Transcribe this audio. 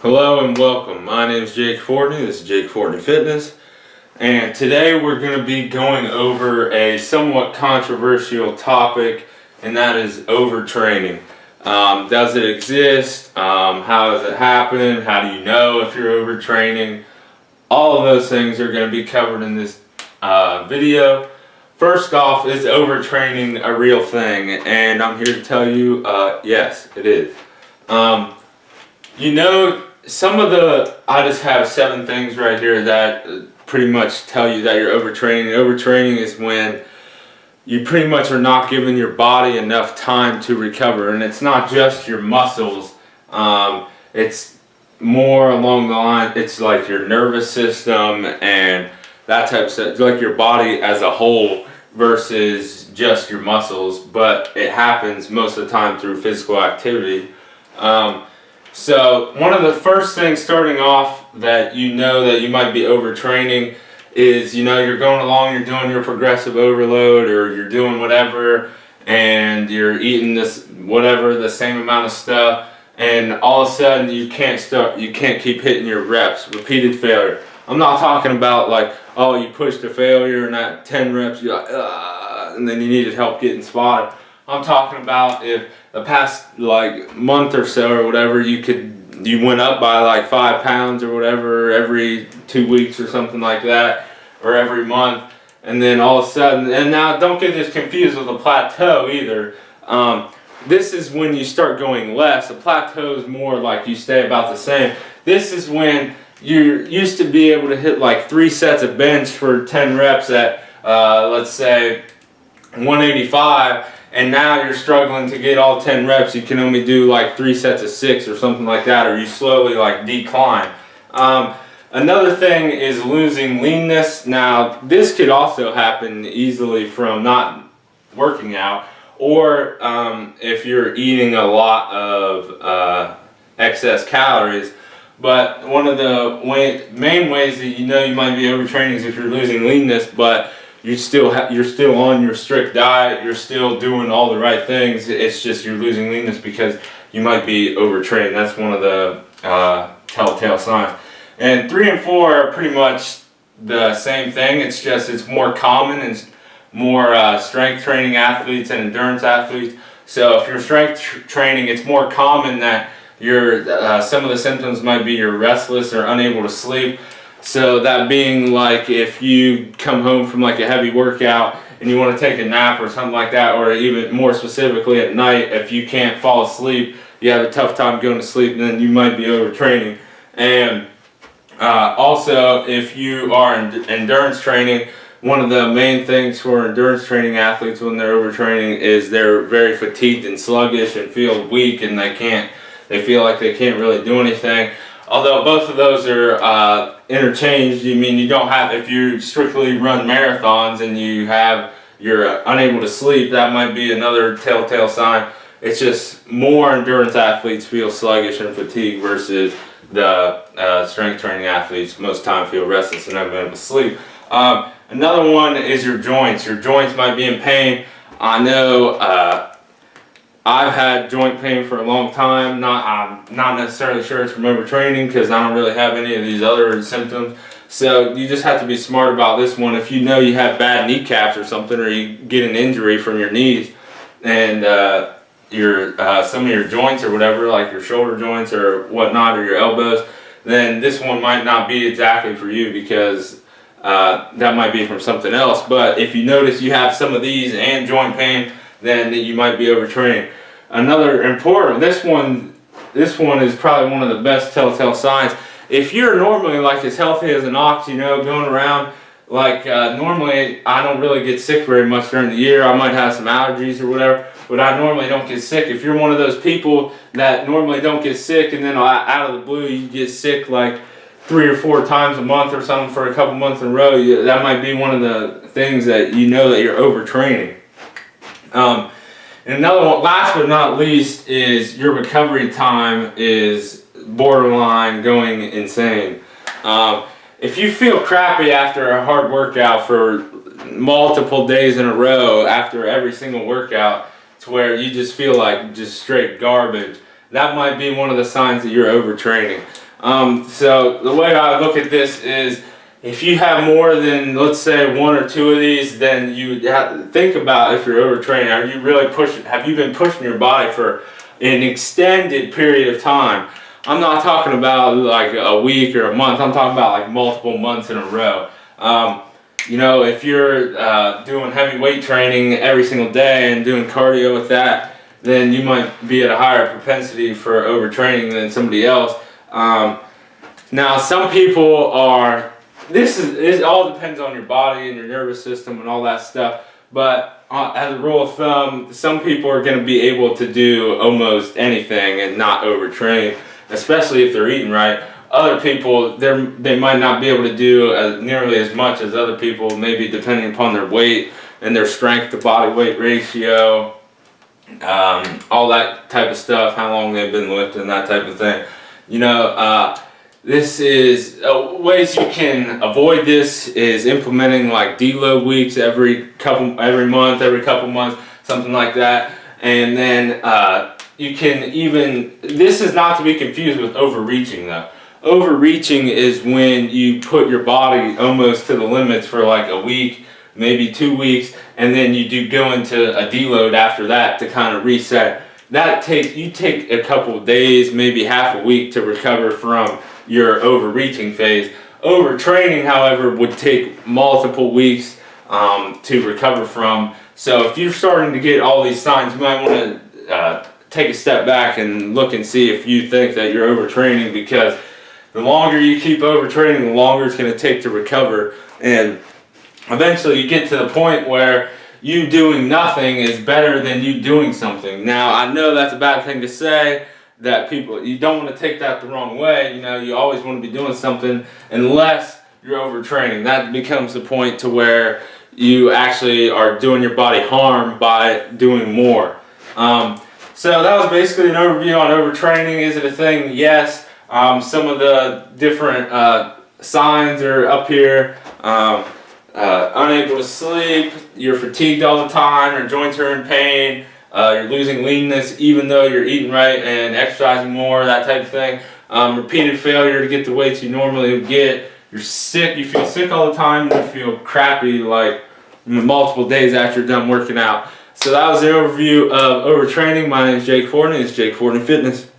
Hello and welcome. My name is Jake Fortney. This is JakeFortneyFitness, and today we're going to be going over a somewhat controversial topic, and that is overtraining. Does it exist? How does it happen? How do you know if you're overtraining? All of those things are going to be covered in this video. First off, is overtraining a real thing? And I'm here to tell you, yes, it is. I just have 7 things right here that pretty much tell you that you're overtraining. Overtraining is when you pretty much are not giving your body enough time to recover. And it's not just your muscles. It's more along the line, it's like your nervous system and that type of stuff. It's like your body as a whole versus just your muscles. But it happens most of the time through physical activity. So one of the first things starting off that you know that you might be overtraining is, you're going along, you're doing your progressive overload or you're doing whatever and you're eating the same amount of stuff, and all of a sudden you can't keep hitting your reps, repeated failure. I'm not talking about like, oh, you pushed a failure and at 10 reps you're like, and then you needed help getting spotted. I'm talking about if the past month or so or whatever, you went up by like 5 pounds or whatever every 2 weeks or something like that, or every month, and then all of a sudden, and now don't get this confused with a plateau either. This is when you start going less. A plateau is more like you stay about the same. This is when you used to be able to hit like 3 sets of bench for 10 reps at let's say 185. And now you're struggling to get all 10 reps. You can only do like 3 sets of 6 or something like that, or you slowly decline. Another thing is losing leanness. Now, this could also happen easily from not working out, or if you're eating a lot of excess calories. But one of the main ways that you might be overtraining is if you're losing leanness, but you're still on your strict diet, you're still doing all the right things. It's just you're losing leanness because you might be overtrained. That's one of the telltale signs. And 3 and 4 are pretty much the same thing. It's just it's more common and more strength training athletes and endurance athletes. So if you're strength training, it's more common that some of the symptoms might be you're restless or unable to sleep. So that being like if you come home from like a heavy workout and you want to take a nap or something like that, or even more specifically at night, if you can't fall asleep, you have a tough time going to sleep, then you might be overtraining. And also if you are in endurance training, one of the main things for endurance training athletes when they're overtraining is they're very fatigued and sluggish and feel weak, and they feel like they can't really do anything. Although both of those are interchanged. You don't have, if you strictly run marathons and you're unable to sleep, that might be another telltale sign. It's just more endurance athletes feel sluggish and fatigued versus the strength training athletes most time feel restless and unable to sleep. Another one is your joints. Your joints might be in pain. I know I've had joint pain for a long time. I'm not necessarily sure it's from overtraining because I don't really have any of these other symptoms. So you just have to be smart about this one. If you know you have bad kneecaps or something, or you get an injury from your knees and some of your joints or whatever, like your shoulder joints or whatnot, or your elbows, then this one might not be exactly for you because that might be from something else. But if you notice you have some of these and joint pain, then you might be overtraining. Another important, this one is probably one of the best telltale signs. If you're normally like as healthy as an ox, going around normally I don't really get sick very much during the year. I might have some allergies or whatever, but I normally don't get sick. If you're one of those people that normally don't get sick and then out of the blue you get sick like 3 or 4 times a month or something for a couple months in a row, that might be one of the things that that you're overtraining. And another one, last but not least, is your recovery time is borderline going insane. If you feel crappy after a hard workout for multiple days in a row after every single workout to where you just feel like just straight garbage, that might be one of the signs that you're overtraining. So the way I look at this is, if you have more than, let's say, 1 or 2 of these, then you have to think about if you're overtraining. Are you really pushing? Have you been pushing your body for an extended period of time? I'm not talking about like a week or a month. I'm talking about like multiple months in a row. You know, if you're doing heavy weight training every single day and doing cardio with that, then you might be at a higher propensity for overtraining than somebody else. Now, some people are. It all depends on your body and your nervous system and all that stuff. But as a rule of thumb, some people are going to be able to do almost anything and not overtrain, especially if they're eating right. Other people, they might not be able to do nearly as much as other people, maybe depending upon their weight and their strength to body weight ratio, all that type of stuff, how long they've been lifting, that type of thing. You know, this is ways you can avoid this is implementing like deload weeks every month, every couple months, something like that. And then you can even, this is not to be confused with overreaching though. Overreaching is when you put your body almost to the limits for like a week, maybe 2 weeks, and then you do go into a deload after that to kind of reset. You take a couple of days, maybe half a week to recover from your overreaching phase. Overtraining, however, would take multiple weeks to recover from. So if you're starting to get all these signs, you might want to take a step back and look and see if you think that you're overtraining, because the longer you keep overtraining, the longer it's going to take to recover. And eventually you get to the point where you doing nothing is better than you doing something. Now, I know that's a bad thing to say, that you don't want to take that the wrong way. You know, you always want to be doing something unless you're overtraining. That becomes the point to where you actually are doing your body harm by doing more. So that was basically an overview on overtraining. Is it a thing? Yes. Some of the different signs are up here. Unable to sleep, you're fatigued all the time, your joints are in pain, you're losing leanness even though you're eating right and exercising more, that type of thing. Repeated failure to get the weights you normally would get. You're sick, you feel sick all the time, and you feel crappy like multiple days after you're done working out. So that was the overview of overtraining. My name is Jake Fortney. It's Jake Fortney Fitness.